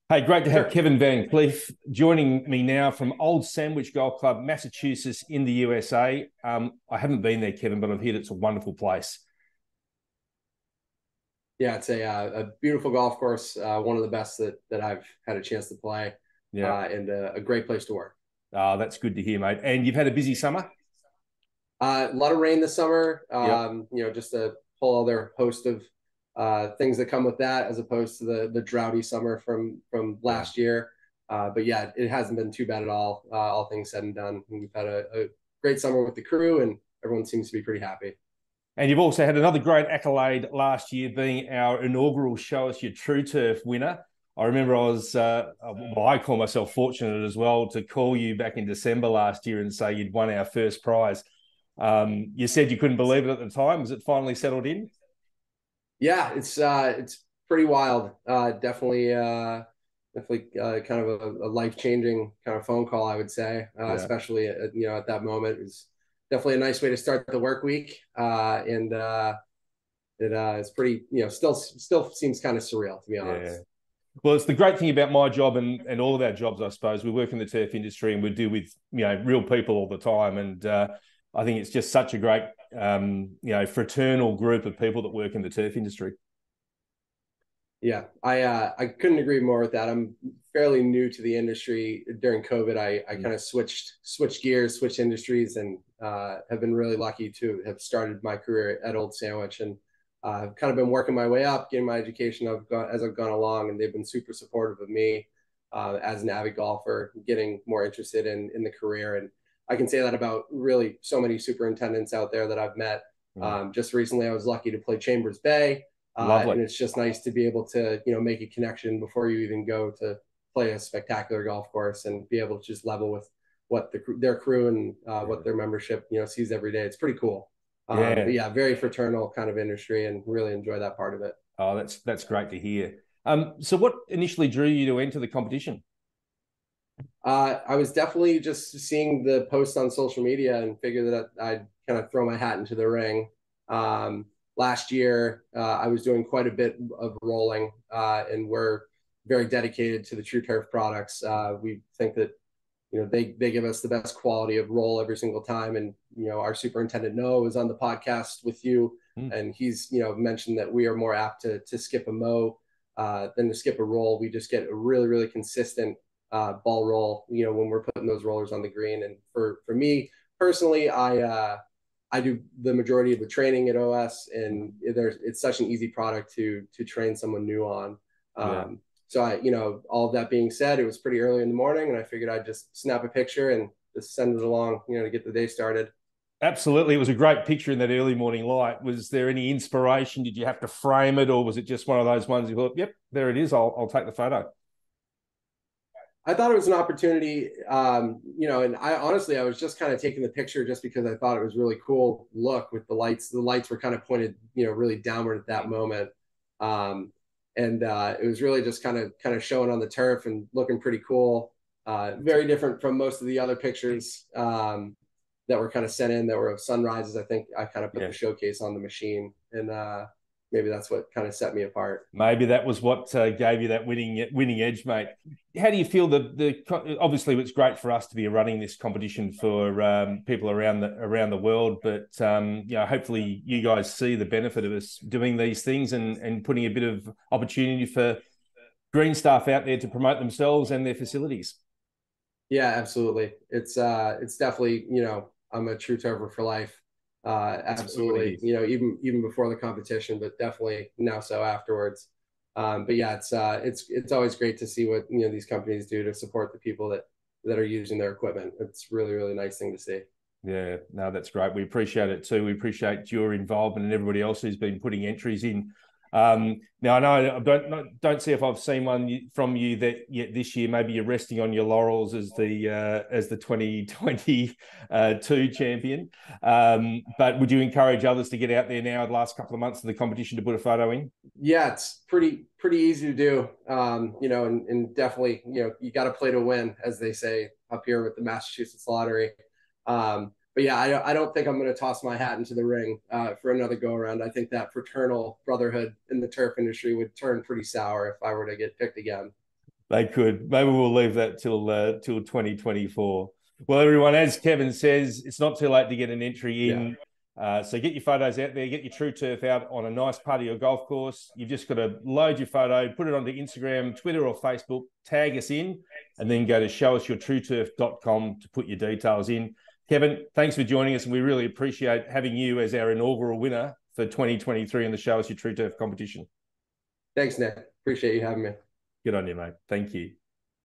Hey, great to have Sure. Kevin Van Cleef joining me now from Old Sandwich Golf Club, Massachusetts, in the USA. I haven't been there, Kevin, but I've heard it's a wonderful place. Yeah, it's a beautiful golf course, one of the best that I've had a chance to play, Yeah, and a great place to work. that's good to hear, mate. And you've had a busy summer? A lot of rain this summer, Yep. just a whole other host of things that come with that, as opposed to the droughty summer from Yeah. last year. But yeah, it hasn't been too bad at all things said and done. We've had a great summer with the crew, and everyone seems to be pretty happy. And you've also had another great accolade last year, being our inaugural Show Us Your True-Turf winner. I remember I call myself fortunate as well to call you back in December last year and say you'd won our first prize. You said you couldn't believe it at the time. Has it finally settled in? Yeah, it's pretty wild. Definitely kind of a life-changing kind of phone call, I would say, Yeah. especially at that moment. It was definitely a nice way to start the work week, and it's pretty, still seems kind of surreal, to be Yeah. honest. Well, it's the great thing about my job and all of our jobs, I suppose. We work in the turf industry and we deal with real people all the time, and I think it's just such a great fraternal group of people that work in the turf industry. Yeah, I couldn't agree more with that. I'm fairly new to the industry. During COVID, I Mm. kind of switched gears, switched industries, and have been really lucky to have started my career at Old Sandwich, and I've kind of been working my way up, getting my education as I've gone along, and they've been super supportive of me as an avid golfer, getting more interested in the career. And I can say that about really so many superintendents out there that I've met. Mm. Just recently, I was lucky to play Chambers Bay, Lovely. and it's just nice to be able to, make a connection before you even go to play a spectacular golf course, and be able to just level with what their crew and what Yeah. their membership, sees every day. It's pretty cool. But Yeah. yeah, very fraternal kind of industry, and really enjoy that part of it. Oh, that's great to hear. So what initially drew you to enter the competition? I was definitely just seeing the posts on social media and figured that I'd kind of throw my hat into the ring. Um, Last year, I was doing quite a bit of rolling, and we're very dedicated to the TrueTurf products. We think that they give us the best quality of roll every single time. And our superintendent Noah was on the podcast with you, Mm. and he's mentioned that we are more apt to skip a mow than to skip a roll. We just get a really really consistent ball roll, when we're putting those rollers on the green. And for me personally, I do the majority of the training at OS, and it's such an easy product to train someone new on. Yeah. So all of that being said, it was pretty early in the morning, and I figured I'd just snap a picture and just send it along, to get the day started. Absolutely. It was a great picture in that early morning light. Was there any inspiration? Did you have to frame it, or was it just one of those ones you thought, yep, there it is. I'll take the photo? I thought it was an opportunity, and I was just kind of taking the picture just because I thought it was really cool look with the lights. The lights were kind of pointed, really downward at that moment. And it was really just kind of showing on the turf and looking pretty cool. Very different from most of the other pictures that were kind of sent in that were of sunrises. I think I kind of put Yeah. the showcase on the machine, and maybe that's what kind of set me apart. Maybe that was what gave you that winning edge, mate. How do you feel the obviously it's great for us to be running this competition for people around the world, but hopefully you guys see the benefit of us doing these things and putting a bit of opportunity for green staff out there to promote themselves and their facilities. Yeah, absolutely. It's definitely, I'm a true turfer for life. That's what we want to Absolutely. hear. Even before the competition, but definitely now so afterwards. But yeah, it's always great to see what these companies do to support the people that are using their equipment. It's really really nice thing to see. Yeah, no, that's great. We appreciate it too. We appreciate your involvement and everybody else who's been putting entries in. Now I know I don't see if I've seen one from you that yet this year. Maybe you're resting on your laurels as the 2022 champion. But would you encourage others to get out there now, the last couple of months of the competition, to put a photo in? Yeah, it's pretty easy to do. And definitely, you got to play to win, as they say up here with the Massachusetts lottery. But yeah, I don't think I'm going to toss my hat into the ring for another go around. I think that fraternal brotherhood in the turf industry would turn pretty sour if I were to get picked again. They could. Maybe we'll leave that till 2024. Well, everyone, as Kevin says, it's not too late to get an entry in. So get your photos out there, get your TrueTurf out on a nice part of your golf course. You've just got to load your photo, put it onto Instagram, Twitter, or Facebook, tag us in, and then go to showusyourtrueturf.com to put your details in. Kevin, thanks for joining us, and we really appreciate having you as our inaugural winner for 2023 in the Show Us Your True Turf competition. Thanks, Nick. Appreciate you having me. Good on you, mate. Thank you.